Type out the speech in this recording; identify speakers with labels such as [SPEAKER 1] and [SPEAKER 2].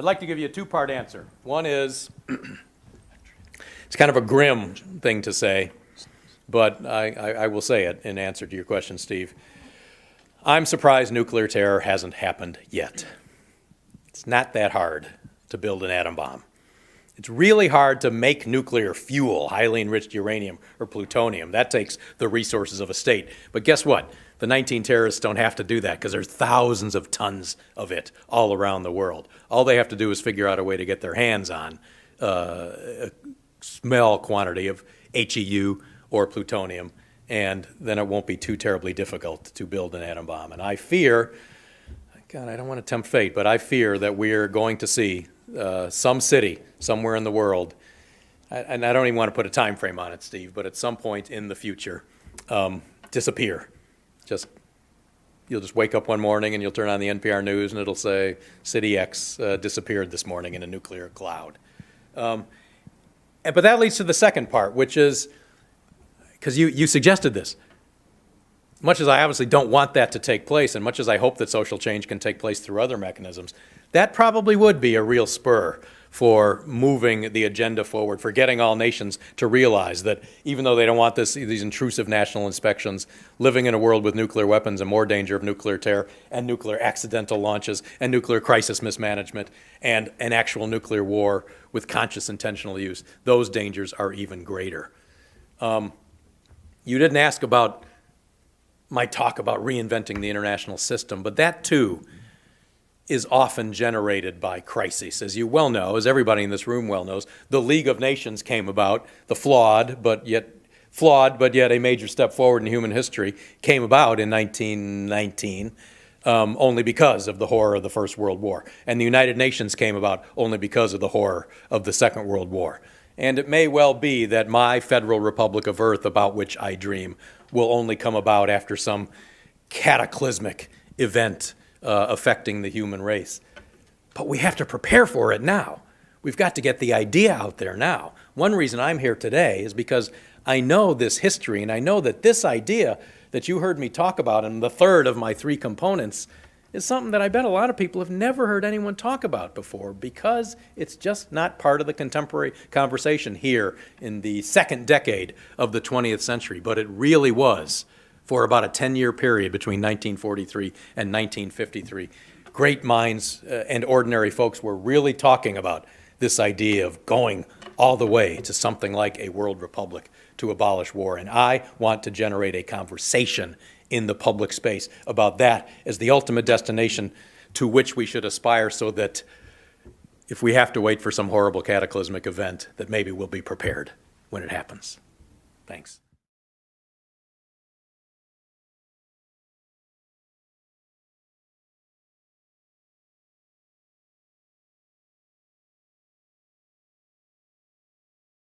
[SPEAKER 1] like to give you a two-part answer. One is, it's kind of a grim thing to say, but I will say it in answer to your question, Steve. I'm surprised nuclear terror hasn't happened yet. It's not that hard to build an atom bomb. It's really hard to make nuclear fuel, highly enriched uranium or plutonium. That takes the resources of a state. But guess what? The 19 terrorists don't have to do that because there's thousands of tons of it all around the world. All they have to do is figure out a way to get their hands on a small quantity of HEU or plutonium, and then it won't be too terribly difficult to build an atom bomb. And I fear, God, I don't want to tempt fate, but I fear that we're going to see some city somewhere in the world, and I don't even want to put a time frame on it, Steve, but at some point in the future, disappear. You'll just wake up one morning and you'll turn on the NPR news and it'll say City X disappeared this morning in a nuclear cloud. But that leads to the second part, which is, because you suggested this, much as I obviously don't want that to take place and much as I hope that social change can take place through other mechanisms, that probably would be a real spur for moving the agenda forward, for getting all nations to realize that even though they don't want these intrusive national inspections, living in a world with nuclear weapons and more danger of nuclear terror and nuclear accidental launches and nuclear crisis mismanagement and an actual nuclear war with conscious intentional use, those dangers are even greater. You didn't ask about my talk about reinventing the international system, but that too is often generated by crises. As you well know, as everybody in this room well knows, the League of Nations came about, the flawed but yet a major step forward in human history, came about in 1919 only because of the horror of the First World War. And the United Nations came about only because of the horror of the Second World War. And it may well be that my Federal Republic of Earth, about which I dream, will only come about after some cataclysmic event affecting the human race. But we have to prepare for it now. We've got to get the idea out there now. One reason I'm here today is because I know this history, and I know that this idea that you heard me talk about, and the third of my three components, is something that I bet a lot of people have never heard anyone talk about before, because it's just not part of the contemporary conversation here in the second decade of the 20th century. But it really was for about a 10-year period between 1943 and 1953. Great minds and ordinary folks were really talking about this idea of going all the way to something like a world republic to abolish war. And I want to generate a conversation in the public space about that as the ultimate destination to which we should aspire, so that if we have to wait for some horrible cataclysmic event, that maybe we'll be prepared when it happens. Thanks.